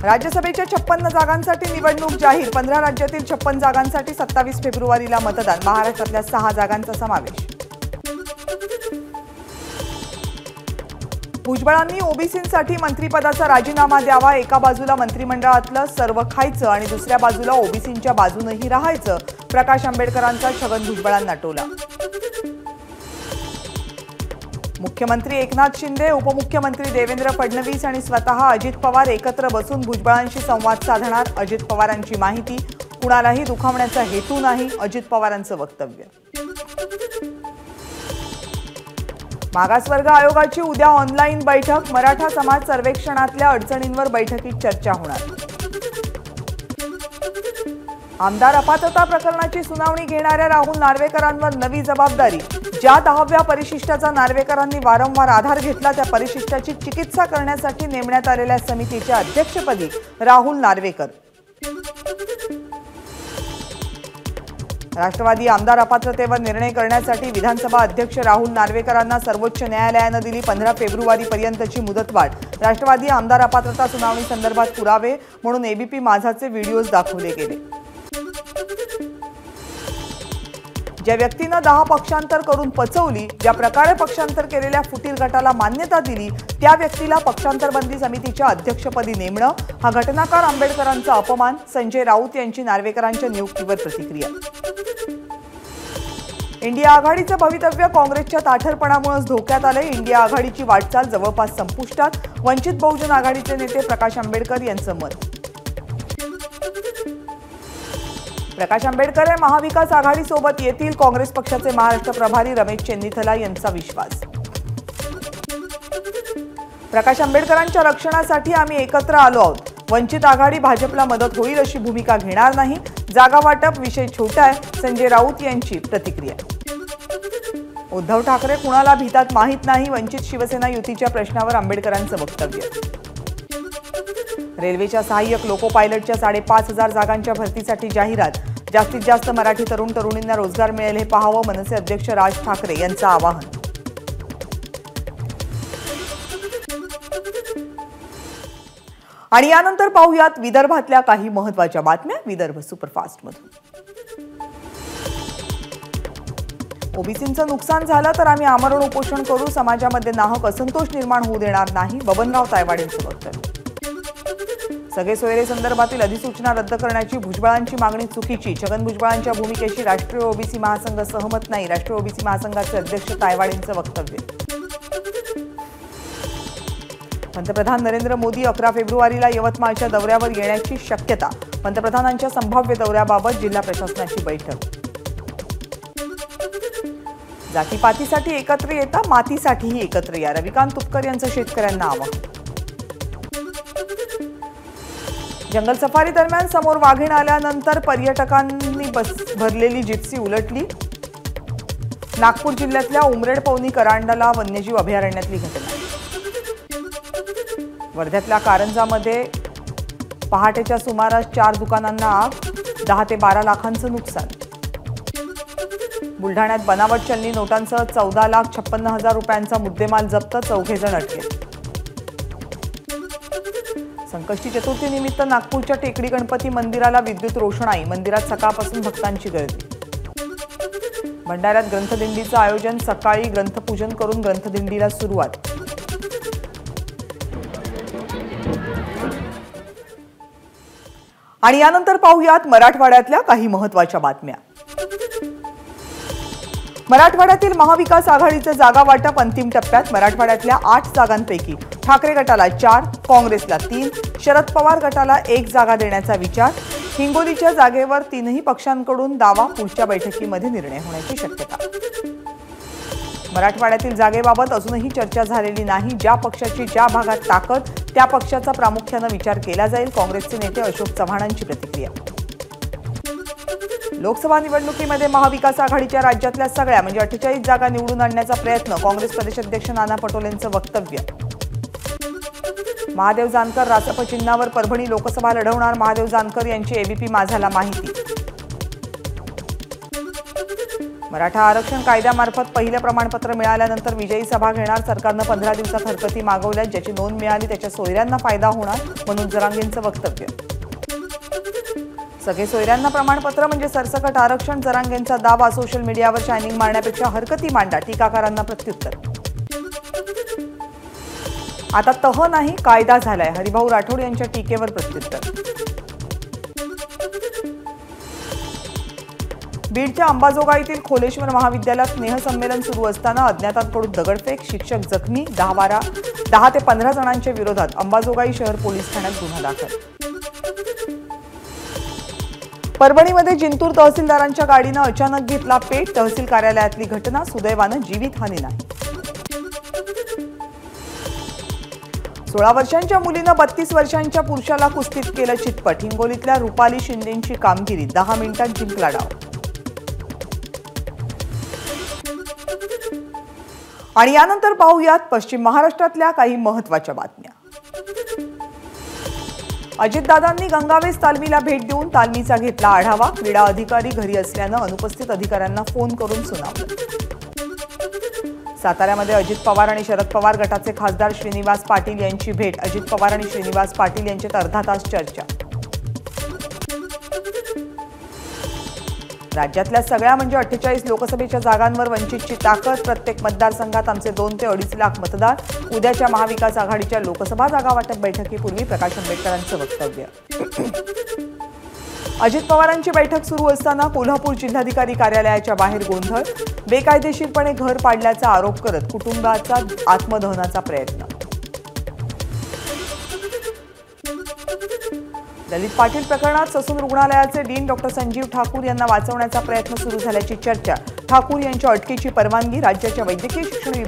राज्यसभेच्या 56 जागांसाठी निवडणूक जाहीर। 15 राज्यातील 56 जागांसाठी 27 फेब्रुवारीला मतदान। महाराष्ट्रातल्या 6 जागांचा समावेश। भुजबळांनी ओबीसींसाठी मंत्रिपदाचा राजीनामा द्यावा। एका बाजूला मंत्रिमंडळातलं सर्व खायचं आणि दुसऱ्या बाजूला ओबीसींच्या बाजूनही राहायचं। प्रकाश आंबेडकरांचा छगन भुजबळांना टोला। मुख्यमंत्री एकनाथ शिंदे, उपमुख्यमंत्री देवेंद्र फडणवीस आणि स्वतः अजित पवार एकत्र बसून भुजबळांशी संवाद साधणार। अजित पवारांची माहिती, कुणालाही दुखावण्याचा हेतू नाही, अजित पवारांचं वक्तव्य। मागासवर्ग आयोगाची उद्या ऑनलाईन बैठक। मराठा समाज सर्वेक्षणातल्या अडचणींवर बैठकीत चर्चा होणार। आमदार अपात्रता प्रकरणाची सुनावणी घेणाऱ्या राहुल नार्वेकरांवर नवी जबाबदारी। ज्या 10व्या परिशिष्टाचा नार्वेकरांनी वारंवार आधार घेतला त्या परिशिष्टाची चिकित्सा करण्यासाठी नेमण्यात आलेल्या समितीच्या अध्यक्षपदी राहुल नार्वेकर। राष्ट्रवादी आमदार अपात्रतेवर निर्णय करण्यासाठी विधानसभा अध्यक्ष राहुल नार्वेकरांना सर्वोच्च न्यायालयाने दिली 15 फेब्रुवारीपर्यंतची मुदतवाढ। राष्ट्रवादी आमदार अपात्रता सुनावणी संदर्भात पुरावे म्हणून एबीपी माझाचे व्हिडिओज दाखवले गेले। ज्या व्यक्तीने 10 पक्षांतर करून पचवली, ज्या प्रकारे पक्षांतर केलेल्या फुटीर गटाला मान्यता दिली त्या व्यक्तीला पक्षांतरबंदी समितीच्या अध्यक्षपदी नेमणं हा घटनाकार आंबेडकरांचा अपमान। संजय राऊत यांची नार्वेकरांच्या नियुक्तीवर प्रतिक्रिया। इंडिया आघाडीचं भवितव्य काँग्रेसच्या ताठरपणामुळे धोक्यात आले। इंडिया आघाडीची वाटचाल जवळपास संपुष्टात। वंचित बहुजन आघाडीचे नेते प्रकाश आंबेडकर यांचं मत। प्रकाश आंबेडकर हे महाविकास आघाडी सोबत येतील, काँग्रेस पक्षाचे महाराष्ट्र प्रभारी रमेश चेन्नीथला यांचा विश्वास। प्रकाश आंबेडकरांच्या रक्षणासाठी आम्ही एकत्र आलो आहोत। वंचित आघाडी भाजपला मदत होईल अशी भूमिका घेणार नाही। जागा वाटप विषय छोटा आहे, संजय राऊत यांची प्रतिक्रिया। उद्धव ठाकरे कुणाला भीतात माहित नाही, वंचित शिवसेना युतीच्या प्रश्नावर आंबेडकरांचं वक्तव्य। रेल्वेच्या सहाय्यक लोको पायलटच्या 5,500 जागांच्या भरतीसाठी जाहिरात। जास्तीत जास्त मराठी तरुण तरुणींना रोजगार मिळेल हे पाहावं, मनसे अध्यक्ष राज ठाकरे यांचं आवाहन। आणि यानंतर पाहूयात विदर्भातल्या काही महत्त्वाच्या बातम्या विदर्भ सुपरफास्ट मधून। ओबीसींचं नुकसान झालं तर आम्ही आमरण उपोषण करू, समाजामध्ये नाहक असंतोष निर्माण होऊ देणार नाही, बबनराव तायवाडेंचं वक्तव्य। सगळे सोयरे संदर्भातील अधिसूचना रद्द करण्याची भुजबळांची मागणी चुकीची, छगन भुजबळांच्या भूमिकेशी राष्ट्रीय ओबीसी महासंघ सहमत नाही, राष्ट्रीय ओबीसी महासंघाचे अध्यक्ष तायवाडेंचं वक्तव्य। पंतप्रधान नरेंद्र मोदी 11 फेब्रुवारीला यवतमाळच्या दौऱ्यावर येण्याची शक्यता। पंतप्रधानांच्या संभाव्य दौऱ्याबाबत जिल्हा प्रशासनाची बैठक। जातीपातीसाठी एकत्र येता, मातीसाठीही एकत्र या, रविकांत तुपकर यांचं शेतकऱ्यांना आवाहन। जंगल सफारी दरम्यान समोर वाघीण आल्यानंतर पर्यटकांनी भरलेली जिप्सी उलटली। नागपूर जिल्ह्यातल्या उमरेड पवनी करांडला वन्यजीव अभयारण्यातली घटना। वर्ध्यातल्या कारंजामध्ये पहाटेच्या सुमारास 4 दुकानांना आग, 10 ते 12 लाखांचं नुकसान। बुलढाण्यात बनावट चलनी नोटांसह 14,56,000 रुपयांचा मुद्देमाल जप्त, 4 जण अटकेत। संकष्टी चतुर्थी निमित्त नागपूरच्या टेकडी गणपती मंदिराला विद्युत रोषणाई, मंदिरात सकाळपासून भक्तांची गर्दी। भंडाऱ्यात ग्रंथदिंडीचं आयोजन, सकाळी ग्रंथपूजन करून ग्रंथदिंडीला सुरुवात। आणि यानंतर पाहूयात मराठवाड्यातल्या काही महत्त्वाच्या बातम्या। मराठवाड्यातील महाविकास आघाडीचे जागा वाटप अंतिम टप्प्यात। मराठवाड्यातल्या 8 जागांपैकी ठाकरे गटाला 4, काँग्रेसला 3, शरद पवार गटाला 1 जागा देण्याचा विचार। हिंगोलीच्या जागेवर 3ही पक्षांकडून दावा, पुढच्या बैठकीमध्ये निर्णय होण्याची शक्यता। मराठवाड्यातील जागेबाबत अजूनही चर्चा झालेली नाही, ज्या पक्षाची ज्या भागात ताकद त्या पक्षाचा प्रामुख्याने विचार केला जाईल, काँग्रेसचे नेते अशोक चव्हाणांची प्रतिक्रिया। लोकसभा निवडणुकीमध्ये महाविकास आघाडीच्या राज्यातल्या सगळ्या म्हणजे 48 जागा निवडून आणण्याचा प्रयत्न, काँग्रेस प्रदेशाध्यक्ष नाना पटोलेंचं वक्तव्य। महादेव जानकर रासप चिन्हावर परभणी लोकसभा लढवणार, महादेव जानकर यांची एबीपी माझाला माहिती। मराठा आरक्षण कायद्यामार्फत पहिले प्रमाणपत्र मिळाल्यानंतर विजयी सभा घेणार. सरकारनं 15 दिवसात हरकती मागवल्या. ज्याची नोंद मिळाली त्याच्या सोयऱ्यांना फायदा होणार, म्हणून जरांगेंचं वक्तव्य. सगळे सोयऱ्यांना प्रमाणपत्र म्हणजे सरसकट आरक्षण. जरांगेंचा दावा. सोशल मीडियावर शायनिंग मारण्यापेक्षा हरकती मांडा. टीकाकारांना प्रत्युत्तर. आता तह नाही कायदा झालाय. हरिभाऊ राठोड यांच्या टीकेवर प्रत्युत्तर. बीडच्या अंबाजोगाईतील खोलेश्वर महाविद्यालयात स्नेहसंमेलन सुरू असताना अज्ञातांकडून दगडफेक. शिक्षक जखमी. 10 ते 15 जणांच्या विरोधात अंबाजोगाई शहर पोलीस ठाण्यात गुन्हा दाखल. परभणीमध्ये जिंतूर तहसीलदारांच्या गाडीनं अचानक घेतला पेट. तहसील कार्यालयातली घटना. सुदैवानं जीवितहानी नाही. 16 वर्षांच्या मुलीनं 32 वर्षांच्या पुरुषाला कुस्तीत केलं चितपट. हिंगोलीतल्या रुपाली शिंदेंची कामगिरी. 10 मिनिटांत जिंकला डाव. आणि यानंतर पाहूयात पश्चिम महाराष्ट्रातल्या काही महत्त्वाच्या बातम्या. अजितदादांनी गंगावेस तालमीला भेट देऊन तालमीचा घेतला आढावा. क्रीडा अधिकारी घरी असल्यानं अनुपस्थित अधिकाऱ्यांना फोन करून सुनावलं. साताऱ्यामध्ये अजित पवार आणि शरद पवार गटाचे खासदार श्रीनिवास पाटील यांची भेट. अजित पवार आणि श्रीनिवास पाटील यांच्यात अर्धा तास चर्चा. राज्यातल्या सगळ्या म्हणजे 48 लोकसभेच्या जागांवर वंचितची ताकद. प्रत्येक मतदारसंघात आमचे 2 ते 2.5 लाख मतदार. उद्याच्या महाविकास आघाडीच्या लोकसभा जागा वाटप बैठकीपूर्वी प्रकाश आंबेडकरांचं वक्तव्य. अजित पवारांची बैठक सुरू असताना कोल्हापूर जिल्हाधिकारी कार्यालयाच्या बाहेर गोंधळ. बेकायदेशीरपणे घर पाडल्याचा आरोप करत कुटुंबाचा आत्मदहनाचा प्रयत्न. ललित पाटील प्रकरणात ससून रुग्णालयाचे डीन डॉक्टर संजीव ठाकूर यांना वाचवण्याचा प्रयत्न सुरू झाल्याची चर्चा. ठाकूर यांच्या अटकेची परवानगी राज्याच्या वैद्यकीय शिक्षण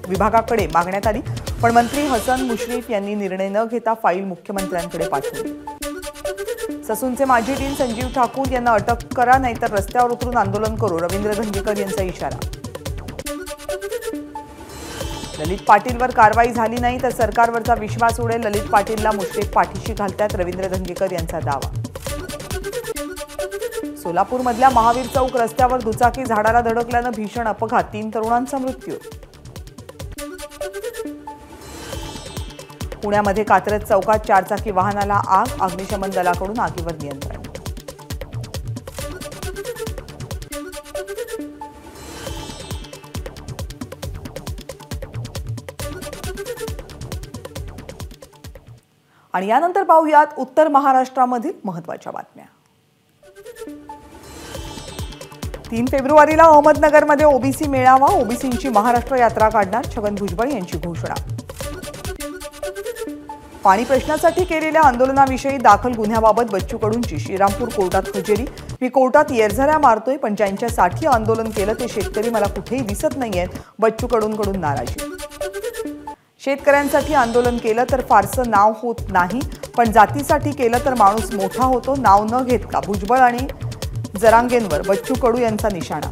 विभागाकडे मागण्यात आली, पण मंत्री हसन मुश्रीफ यांनी निर्णय न घेता फाईल मुख्यमंत्र्यांकडे पाठवली. ससूनचे माजी डीन संजीव ठाकूर यांना अटक करा, नाहीतर रस्त्यावर उतरून आंदोलन करू. रवींद्र धंगेकर यांचा इशारा. ललित पाटीलवर कारवाई झाली नाही तर सरकारवरचा विश्वास उडेल. ललित पाटीलला मुश्रीफ पाठीशी घालतात. रवींद्र धंगेकर यांचा दावा. सोलापूरमधल्या महावीर चौक रस्त्यावर दुचाकी झाडाला धडकल्यानं भीषण अपघात. 3 तरुणांचा मृत्यू. पुण्यामध्ये कात्रज चौकात 4 चाकी वाहनाला आग. अग्निशमन दलाकडून आगीवर नियंत्रण. आणि यानंतर पाहूयात उत्तर महाराष्ट्रामधील महत्त्वाच्या बातम्या. 3 फेब्रुवारीला अहमदनगरमध्ये ओबीसी मेळावा. ओबीसींची महाराष्ट्र यात्रा काढणार. छगन भुजबळ यांची घोषणा. पाणी प्रश्नासाठी केलेल्या आंदोलनाविषयी दाखल गुन्ह्याबाबत बच्चू कडूंची श्रीरामपूर कोर्टात हजेरी. मी कोर्टात येरझऱ्या मारतोय, पण ज्यांच्यासाठी आंदोलन केलं ते शेतकरी मला कुठेही दिसत नाहीयेत. बच्चू कडूंकडून नाराजी. शेतकऱ्यांसाठी आंदोलन केलं तर फारसं नाव होत नाही, पण जातीसाठी केलं तर माणूस मोठा होतो. नाव न घेतला भुजबळ आणि जरांगेंवर बच्चू कडू यांचा निशाणा.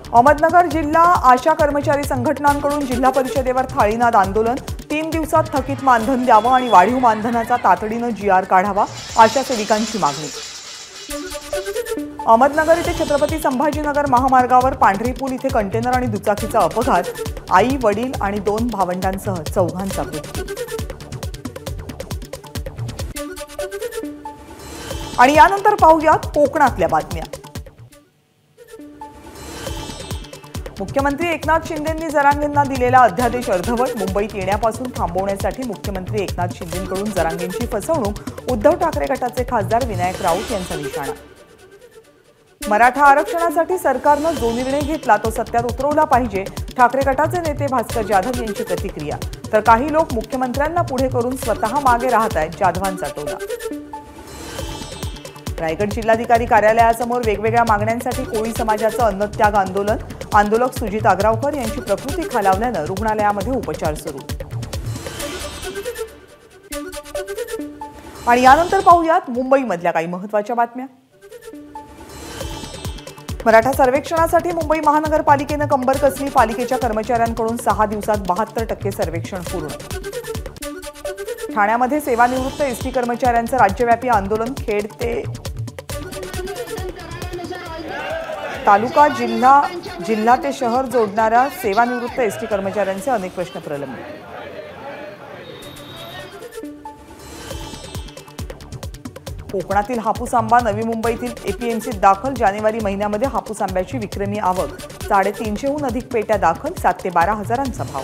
अहमदनगर जिल्हा आशा कर्मचारी संघटनांकडून जिल्हा परिषदेवर थाळीनाद आंदोलन. 3 दिवसात थकीत मानधन द्यावं आणि वाढीव मानधनाचा तातडीनं GR काढावा. आशा सेविकांची मागणी. अहमदनगर इथे छत्रपती संभाजीनगर महामार्गावर पांढरी पूल इथे कंटेनर आणि दुचाकीचा अपघात. आई, वडील आणि 2 भावंडांसह 4घांचा मृत्यू. आणि यानंतर पाहूयात कोकणातल्या बातम्या. मुख्यमंत्री एकनाथ शिंदेंनी जरांगेंना दिलेला अध्यादेश अर्धवट. मुंबईत येण्यापासून थांबवण्यासाठी मुख्यमंत्री एकनाथ शिंदेंकडून जरांगेंची फसवणूक. उद्धव ठाकरे गटाचे खासदार विनायक राऊत यांचा निशाणा. मराठा आरक्षणासाठी सरकारनं जो निर्णय घेतला तो सत्यात उतरवला पाहिजे. ठाकरे गटाचे नेते भास्कर जाधव यांची प्रतिक्रिया. तर काही लोक मुख्यमंत्र्यांना पुढे करून स्वतः मागे राहत आहेत. जाधवांचा टोला. रायगड जिल्हाधिकारी कार्यालयासमोर वेगवेगळ्या मागण्यांसाठी कोळी समाजाचं अन्नत्याग आंदोलन. आंदोलक सुजित आग्रावकर यांची प्रकृती खालावल्यानं रुग्णालयामध्ये उपचार सुरू. आणि यानंतर पाहूयात मुंबईमधल्या काही महत्त्वाच्या बातम्या. मराठा सर्वेक्षणासाठी मुंबई महानगरपालिकेनं कंबर कसली. पालिकेच्या कर्मचाऱ्यांकडून 6 दिवसात 72% सर्वेक्षण पूर्ण. ठाण्यामध्ये सेवानिवृत्त एसटी कर्मचाऱ्यांचं राज्यव्यापी आंदोलन. खेड ते तालुका, जिल्हा ते शहर जोडणाऱ्या सेवानिवृत्त एसटी कर्मचाऱ्यांचे अनेक प्रश्न प्रलंबित. कोकणातील हापूस आंबा नवी मुंबईतील एपीएमसीत दाखल. जानेवारी महिन्यामध्ये हापूस आंब्याची विक्रमी आवक. 350हून अधिक पेट्या दाखल. 7 ते 12 हजारांचा भाव.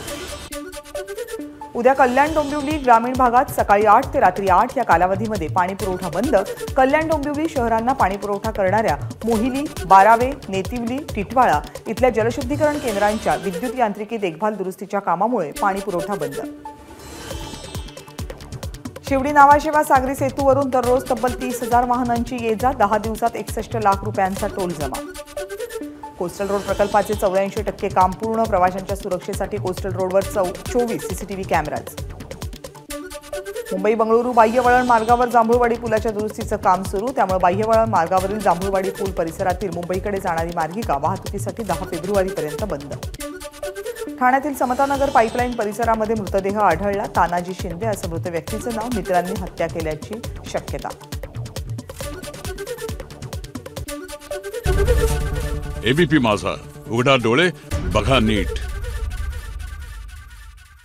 उद्या कल्याण डोंबिवली ग्रामीण भागात सकाळी 8 ते रात्री 8 या कालावधीमध्ये पाणी पुरवठा बंद. कल्याण डोंबिवली शहरांना पाणी पुरवठा करणाऱ्या मोहिली, बारावे, नेतिवली, टिटवाळा इथल्या जलशुद्धीकरण केंद्रांच्या विद्युत यांत्रिकी देखभाल दुरुस्तीच्या कामामुळे पाणी पुरवठा बंद. शिवडी नावाशेवा सागरी सेतूवरून दररोज तब्बल 30,000 वाहनांची ये-जा. 10 दिवसात 61 लाख रुपयांचा टोल जमा. कोस्टल रोड प्रकल्पाचे 84% काम पूर्ण. प्रवाशांच्या सुरक्षेसाठी कोस्टल रोडवर 24 सीसीटीव्ही कॅमेराज. मुंबई बंगळुरू बाह्यवळण मार्गावर जांभूळवाडी पुलाच्या दुरुस्तीचं काम सुरू. त्यामुळे बाह्यवळण मार्गावरील जांभूळवाडी पूल परिसरातील मुंबईकडे जाणारी मार्गिका वाहतुकीसाठी 10 फेब्रुवारीपर्यंत बंद. ठाण्यातील समतानगर पाईपलाईन परिसरामध्ये मृतदेह आढळला. तानाजी शिंदे असं मृत व्यक्तीचं नाव. मित्रांनी हत्या केल्याची शक्यता. एबीपी माझा, उघडा डोळे बघा नीट.